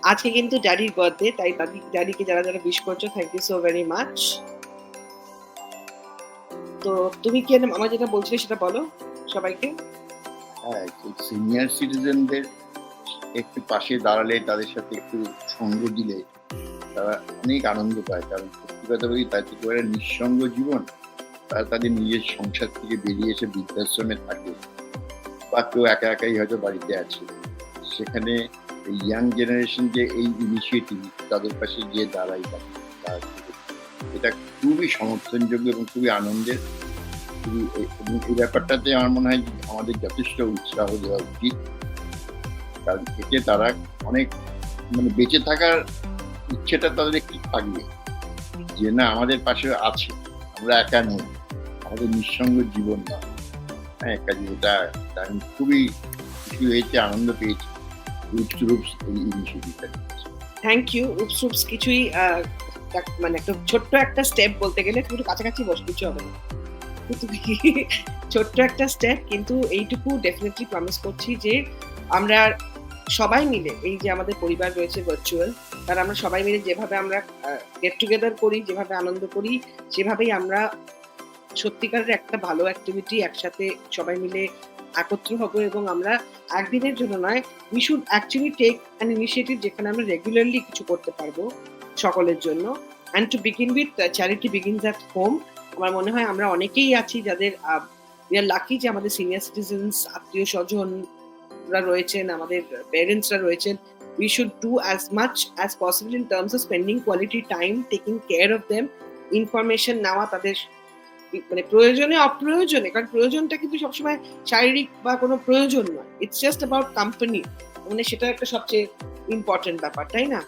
আজকে কিন্তু ড্যাডির বার্থডে, তাই ড্যাডিকে যারা যারা উইশ করছো, thank you so very much. তো তুমি কি আমার যেটা বলছিলে সেটা বলো সবাইকে। হ্যাঁ, সিনিয়র সিটিজেনদের একটু পাশে দাঁড়ালে, তাদের সাথে একটু সঙ্গ দিলে তারা অনেক আনন্দ পায়। কারণ সত্যি কথা বলি, তাদের একেবারে নিঃসঙ্গ জীবন। তারা তাদের নিজের সংসার থেকে বেরিয়ে এসে বৃদ্ধাশ্রমে থাকে, বা কেউ একা একাই হয়তো বাড়িতে আছে। সেখানে এই ইয়াং জেনারেশন যে এই ইনিশিয়েটিভ, তাদের পাশে গিয়ে দাঁড়াই, এটা খুবই সমর্থনযোগ্য এবং খুবই আনন্দের। এবং এই ব্যাপারটাতে আমার মনে হয় যে আমাদের যথেষ্ট উৎসাহ দেওয়া উচিত। কারণ এতে তারা অনেক বেঁচে থাকার ইচ্ছেটা তাদের একটু থাকবে, যে না, আমাদের পাশে আছে, আমরা একা নই, আমাদের নিঃসঙ্গ জীবন না। হ্যাঁ, কাজে এটা আমি খুবই খুশি হয়েছে, আনন্দ পেয়েছি এই ইনিশিয়েটিভটা। Thank you. উপস কিছুই মানে একটা ছোট্ট একটা স্টেপ বলতে গেলে, তুমি একটু কাছাকাছি বস, কিছু হবে না। ছোট্ট একটা স্টেপ, কিন্তু এইটুকু ডেফিনেটলি প্রমিস করছি যে আমরা সবাই মিলে, এই যে আমাদের পরিবার রয়েছে ভার্চুয়াল, তার আমরা সবাই মিলে যেভাবে আমরা গেট টুগেদার করি, যেভাবে আনন্দ করি, সেভাবেই আমরা সত্যিকারের একটা ভালো অ্যাক্টিভিটি একসাথে সবাই মিলে একত্র হব। এবং আমরা একদিনের জন্য নয়, we should actually take an initiative যেখানে আমরা রেগুলারলি কিছু করতে পারবো সকলের জন্য। And to begin with, charity begins at home. আমার মনে হয় আমরা অনেকেই আছি যাদের উই আর লাকি যে আমাদের সিনিয়র সিটিজেন্স, আত্মীয় স্বজনরা রয়েছেন, আমাদের প্যারেন্টসরা রয়েছেন। We should do as much as possible in terms of spending quality time, taking care of them, information নেওয়া তাদের মানে প্রয়োজনে অপ্রয়োজনে, কারণ প্রয়োজনটা কিন্তু সবসময় শারীরিক বা কোনো প্রয়োজন নয়, ইটস জাস্ট অ্যাবাউট কোম্পানি, মানে সেটা একটা সবচেয়ে ইম্পর্টেন্ট ব্যাপার, তাই না?